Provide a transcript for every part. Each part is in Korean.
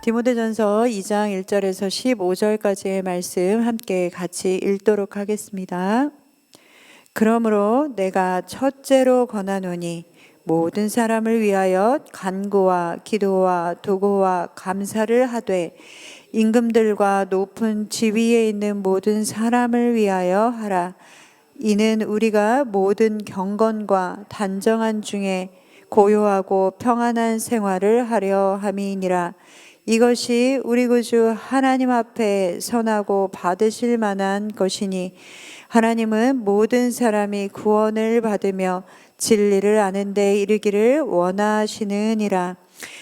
디모데전서 2장 1절에서 15절까지의 말씀 함께 같이 읽도록 하겠습니다. 그러므로 내가 첫째로 권하노니 모든 사람을 위하여 간구와 기도와 도고와 감사를 하되 임금들과 높은 지위에 있는 모든 사람을 위하여 하라. 이는 우리가 모든 경건과 단정한 중에 고요하고 평안한 생활을 하려 함이니라. 이것이 우리 구주 하나님 앞에 선하고 받으실 만한 것이니 하나님은 모든 사람이 구원을 받으며 진리를 아는 데 이르기를 원하시느니라.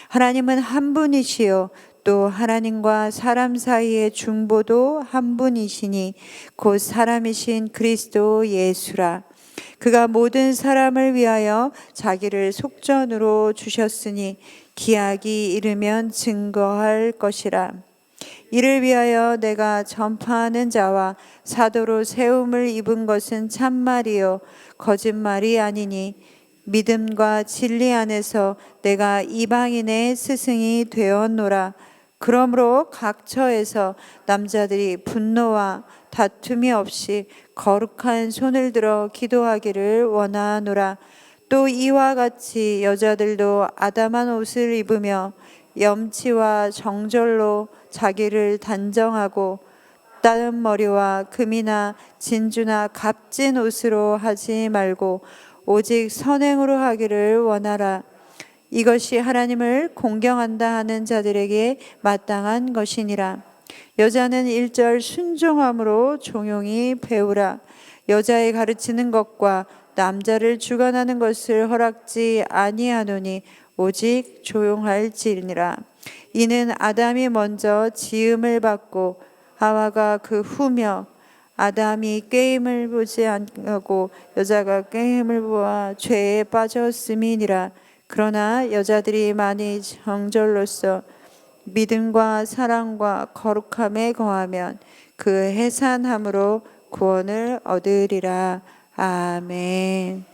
하나님은 한 분이시요 또 하나님과 사람 사이의 중보도 한 분이시니 곧 사람이신 그리스도 예수라. 그가 모든 사람을 위하여 자기를 속전으로 주셨으니 기약이 이르면 증거할 것이라. 이를 위하여 내가 전파하는 자와 사도로 세움을 입은 것은 참말이요 거짓말이 아니니 믿음과 진리 안에서 내가 이방인의 스승이 되었노라. 그러므로 각 처에서 남자들이 분노와 다툼이 없이 거룩한 손을 들어 기도하기를 원하노라. 또 이와 같이 여자들도 아담한 옷을 입으며 염치와 정절로 자기를 단정하고 따은 머리와 금이나 진주나 값진 옷으로 하지 말고 오직 선행으로 하기를 원하라. 이것이 하나님을 공경한다 하는 자들에게 마땅한 것이니라. 여자는 1절 순종함으로 종용히 배우라. 여자의 가르치는 것과 남자를 주관하는 것을 허락지 아니하노니 오직 조용할지니라. 이는 아담이 먼저 지음을 받고 하와가 그 후며 아담이 꾀임을 보지 않고 여자가 꾀임을 보아 죄에 빠졌음이니라. 그러나 여자들이 많이 정절로서 믿음과 사랑과 거룩함에 거하면 그 해산함으로 구원을 얻으리라. 아멘.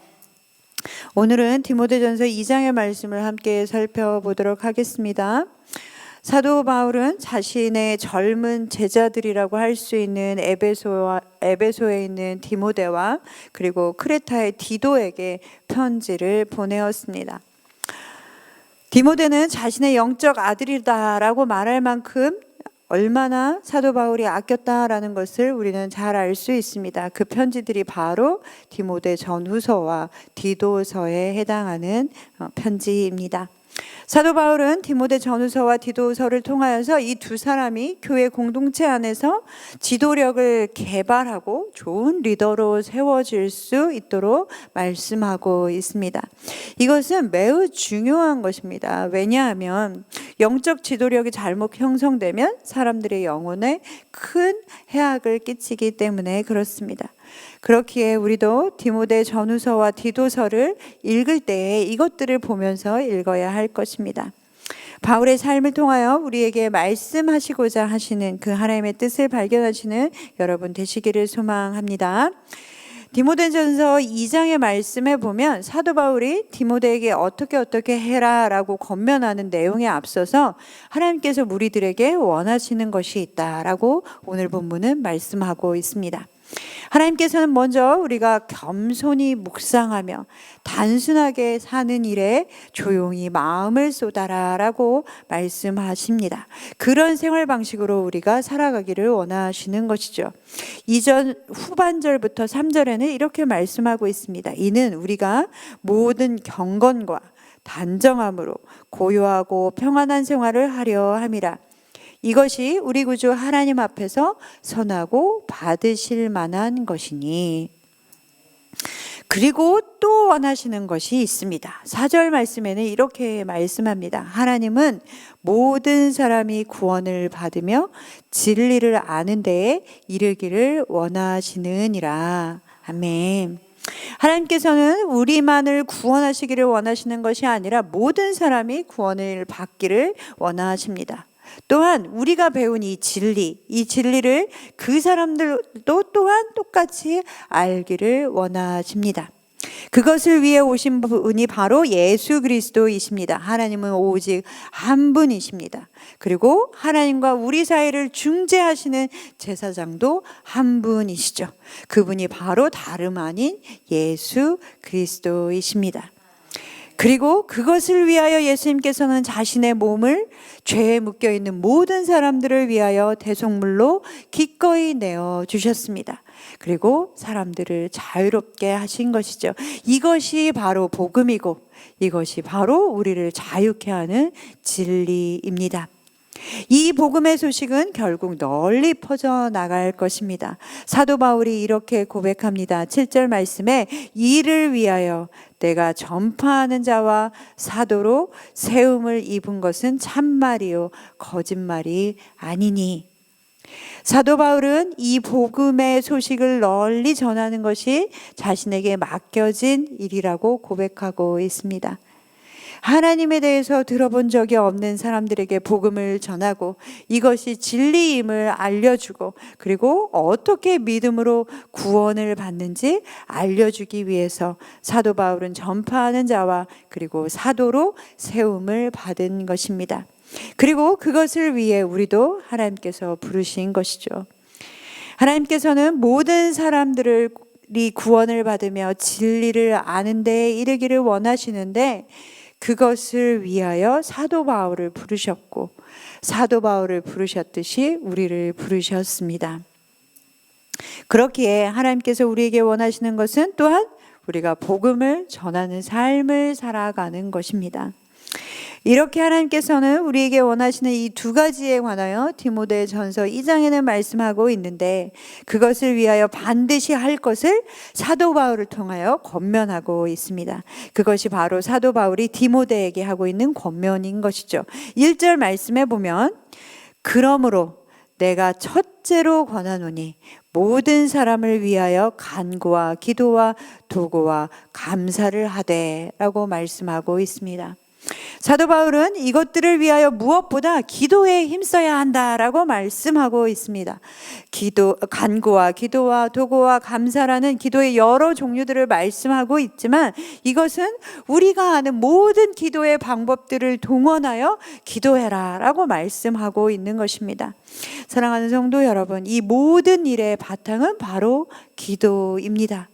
오늘은 디모데전서 2장의 말씀을 함께 살펴보도록 하겠습니다. 사도 바울은 자신의 젊은 제자들이라고 할 수 있는 에베소에 있는 디모데와 그리고 크레타의 디도에게 편지를 보내었습니다. 디모데는 자신의 영적 아들이다라고 말할 만큼 얼마나 사도 바울이 아꼈다라는 것을 우리는 잘 알 수 있습니다. 그 편지들이 바로 디모데 전후서와 디도서에 해당하는 편지입니다. 사도 바울은 디모데 전후서와 디도서를 통하여서 이 두 사람이 교회 공동체 안에서 지도력을 개발하고 좋은 리더로 세워질 수 있도록 말씀하고 있습니다. 이것은 매우 중요한 것입니다. 왜냐하면 영적 지도력이 잘못 형성되면 사람들의 영혼에 큰 해악을 끼치기 때문에 그렇습니다. 그렇기에 우리도 디모데 전후서와 디도서를 읽을 때에 이것들을 보면서 읽어야 할 것입니다. 바울의 삶을 통하여 우리에게 말씀하시고자 하시는 그 하나님의 뜻을 발견하시는 여러분 되시기를 소망합니다. 디모데전서 2장의 말씀에 보면 사도 바울이 디모데에게 어떻게 해라 라고 권면하는 내용에 앞서서 하나님께서 무리들에게 원하시는 것이 있다라고 오늘 본문은 말씀하고 있습니다. 하나님께서는 먼저 우리가 겸손히 묵상하며 단순하게 사는 일에 조용히 마음을 쏟아라 라고 말씀하십니다. 그런 생활 방식으로 우리가 살아가기를 원하시는 것이죠. 2절 후반절부터 3절에는 이렇게 말씀하고 있습니다. 이는 우리가 모든 경건과 단정함으로 고요하고 평안한 생활을 하려 함이라. 이것이 우리 구주 하나님 앞에서 선하고 받으실 만한 것이니. 그리고 또 원하시는 것이 있습니다. 4절 말씀에는 이렇게 말씀합니다. 하나님은 모든 사람이 구원을 받으며 진리를 아는 데에 이르기를 원하시느니라. 아멘. 하나님께서는 우리만을 구원하시기를 원하시는 것이 아니라 모든 사람이 구원을 받기를 원하십니다. 또한 우리가 배운 이 진리를 그 사람들도 또한 똑같이 알기를 원하십니다. 그것을 위해 오신 분이 바로 예수 그리스도이십니다. 하나님은 오직 한 분이십니다. 그리고 하나님과 우리 사이를 중재하시는 제사장도 한 분이시죠. 그분이 바로 다름 아닌 예수 그리스도이십니다. 그리고 그것을 위하여 예수님께서는 자신의 몸을 죄에 묶여있는 모든 사람들을 위하여 대속물로 기꺼이 내어주셨습니다. 그리고 사람들을 자유롭게 하신 것이죠. 이것이 바로 복음이고 이것이 바로 우리를 자유케 하는 진리입니다. 이 복음의 소식은 결국 널리 퍼져나갈 것입니다. 사도 바울이 이렇게 고백합니다. 7절 말씀에 이를 위하여 내가 전파하는 자와 사도로 세움을 입은 것은 참말이요 거짓말이 아니니. 사도 바울은 이 복음의 소식을 널리 전하는 것이 자신에게 맡겨진 일이라고 고백하고 있습니다. 하나님에 대해서 들어본 적이 없는 사람들에게 복음을 전하고 이것이 진리임을 알려주고 그리고 어떻게 믿음으로 구원을 받는지 알려주기 위해서 사도 바울은 전파하는 자와 그리고 사도로 세움을 받은 것입니다. 그리고 그것을 위해 우리도 하나님께서 부르신 것이죠. 하나님께서는 모든 사람들을 구원을 받으며 진리를 아는 데에 이르기를 원하시는데 그것을 위하여 사도 바울을 부르셨고 사도 바울을 부르셨듯이 우리를 부르셨습니다. 그렇기에 하나님께서 우리에게 원하시는 것은 또한 우리가 복음을 전하는 삶을 살아가는 것입니다. 이렇게 하나님께서는 우리에게 원하시는 이 두 가지에 관하여 디모데전서 2장에는 말씀하고 있는데 그것을 위하여 반드시 할 것을 사도 바울을 통하여 권면하고 있습니다. 그것이 바로 사도 바울이 디모데에게 하고 있는 권면인 것이죠. 1절 말씀에 보면 그러므로 내가 첫째로 권하노니 모든 사람을 위하여 간구와 기도와 도구와 감사를 하되 라고 말씀하고 있습니다. 사도 바울은 이것들을 위하여 무엇보다 기도에 힘써야 한다라고 말씀하고 있습니다. 간구와 기도와 도구와 감사라는 기도의 여러 종류들을 말씀하고 있지만 이것은 우리가 아는 모든 기도의 방법들을 동원하여 기도해라 라고 말씀하고 있는 것입니다. 사랑하는 성도 여러분, 이 모든 일의 바탕은 바로 기도입니다.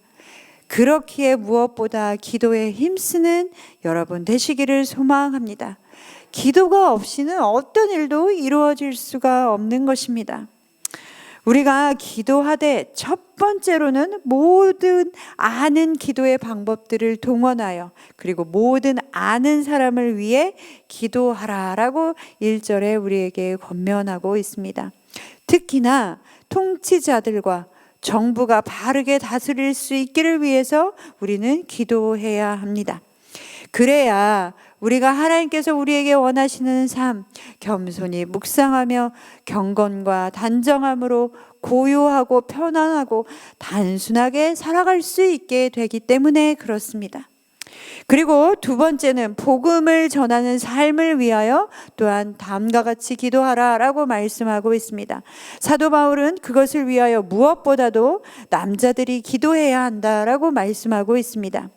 그렇기에 무엇보다 기도에 힘쓰는 여러분 되시기를 소망합니다. 기도가 없이는 어떤 일도 이루어질 수가 없는 것입니다. 우리가 기도하되 첫 번째로는 모든 아는 기도의 방법들을 동원하여 그리고 모든 아는 사람을 위해 기도하라라고 1절에 우리에게 권면하고 있습니다. 특히나 통치자들과 정부가 바르게 다스릴 수 있기를 위해서 우리는 기도해야 합니다. 그래야 우리가 하나님께서 우리에게 원하시는 삶, 겸손히 묵상하며 경건과 단정함으로 고요하고 편안하고 단순하게 살아갈 수 있게 되기 때문에 그렇습니다. 그리고 두 번째는 복음을 전하는 삶을 위하여 또한 다음과 같이 기도하라 라고 말씀하고 있습니다. 사도 바울은 그것을 위하여 무엇보다도 남자들이 기도해야 한다라고 말씀하고 있습니다.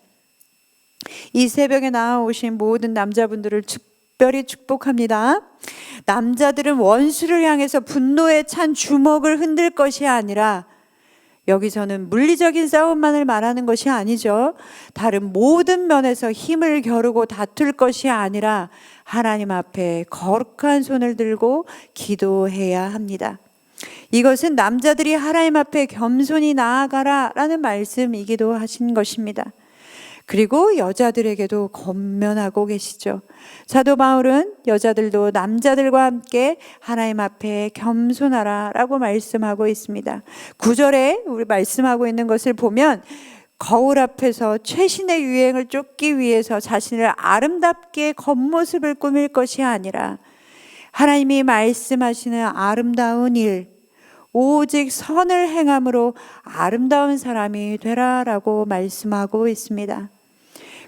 이 새벽에 나와오신 모든 남자분들을 특별히 축복합니다. 남자들은 원수를 향해서 분노에 찬 주먹을 흔들 것이 아니라 여기서는 물리적인 싸움만을 말하는 것이 아니죠. 다른 모든 면에서 힘을 겨루고 다툴 것이 아니라 하나님 앞에 거룩한 손을 들고 기도해야 합니다. 이것은 남자들이 하나님 앞에 겸손히 나아가라 라는 말씀이기도 하신 것입니다. 그리고 여자들에게도 권면하고 계시죠. 사도 바울은 여자들도 남자들과 함께 하나님 앞에 겸손하라 라고 말씀하고 있습니다. 9절에 우리 말씀하고 있는 것을 보면 거울 앞에서 최신의 유행을 쫓기 위해서 자신을 아름답게 겉모습을 꾸밀 것이 아니라 하나님이 말씀하시는 아름다운 일, 오직 선을 행함으로 아름다운 사람이 되라라고 말씀하고 있습니다.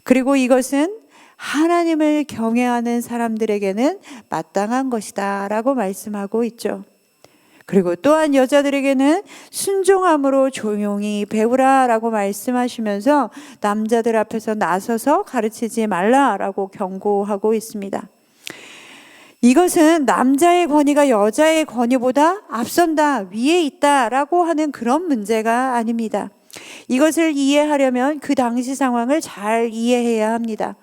그리고 이것은 하나님을 경외하는 사람들에게는 마땅한 것이다 라고 말씀하고 있죠. 그리고 또한 여자들에게는 순종함으로 조용히 배우라라고 말씀하시면서 남자들 앞에서 나서서 가르치지 말라라고 경고하고 있습니다. 이것은 남자의 권위가 여자의 권위보다 앞선다, 위에 있다라고 하는 그런 문제가 아닙니다. 이것을 이해하려면 그 당시 상황을 잘 이해해야 합니다.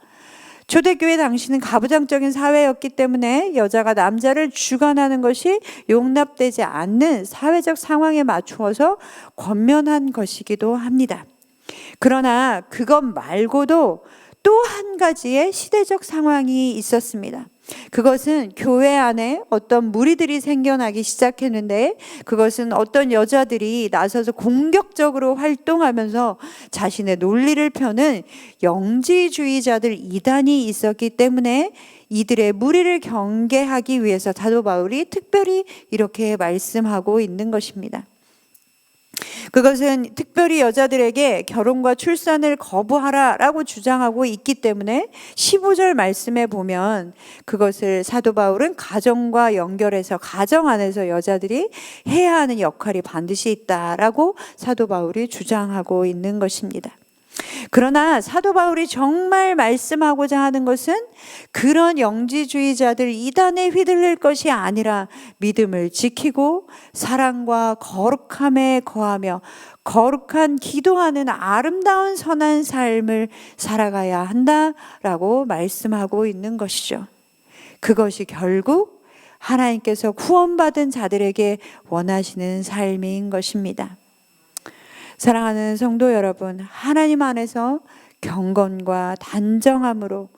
초대교회 당시는 가부장적인 사회였기 때문에 여자가 남자를 주관하는 것이 용납되지 않는 사회적 상황에 맞추어서 권면한 것이기도 합니다. 그러나 그것 말고도 또 한 가지의 시대적 상황이 있었습니다. 그것은 교회 안에 어떤 무리들이 생겨나기 시작했는데, 그것은 어떤 여자들이 나서서 공격적으로 활동하면서 자신의 논리를 펴는 영지주의자들 이단이 있었기 때문에 이들의 무리를 경계하기 위해서 사도 바울이 특별히 이렇게 말씀하고 있는 것입니다. 그것은 특별히 여자들에게 결혼과 출산을 거부하라라고 주장하고 있기 때문에 15절 말씀에 보면 그것을 사도 바울은 가정과 연결해서 가정 안에서 여자들이 해야 하는 역할이 반드시 있다라고 사도 바울이 주장하고 있는 것입니다. 그러나 사도 바울이 정말 말씀하고자 하는 것은 그런 영지주의자들 이단에 휘둘릴 것이 아니라 믿음을 지키고 사랑과 거룩함에 거하며 거룩한 기도하는 아름다운 선한 삶을 살아가야 한다라고 말씀하고 있는 것이죠. 그것이 결국 하나님께서 구원받은 자들에게 원하시는 삶인 것입니다. 사랑하는 성도 여러분, 하나님 안에서 경건과 단정함으로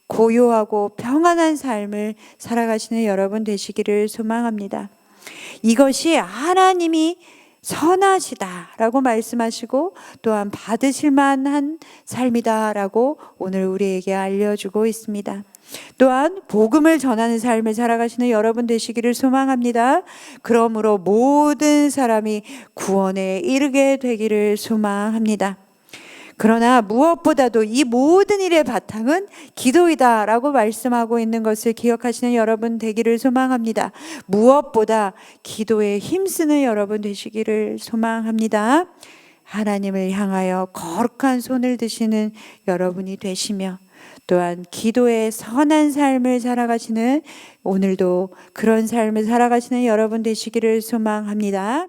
고요하고 평안한 삶을 살아가시는 여러분 되시기를 소망합니다. 이것이 하나님이 선하시다라고 말씀하시고 또한 받으실 만한 삶이다라고 오늘 우리에게 알려주고 있습니다. 또한 복음을 전하는 삶을 살아가시는 여러분 되시기를 소망합니다. 그러므로 모든 사람이 구원에 이르게 되기를 소망합니다. 그러나 무엇보다도 이 모든 일의 바탕은 기도이다라고 말씀하고 있는 것을 기억하시는 여러분 되기를 소망합니다. 무엇보다 기도에 힘쓰는 여러분 되시기를 소망합니다. 하나님을 향하여 거룩한 손을 드시는 여러분이 되시며 또한 기도의 선한 삶을 살아가시는 오늘도 그런 삶을 살아가시는 여러분 되시기를 소망합니다.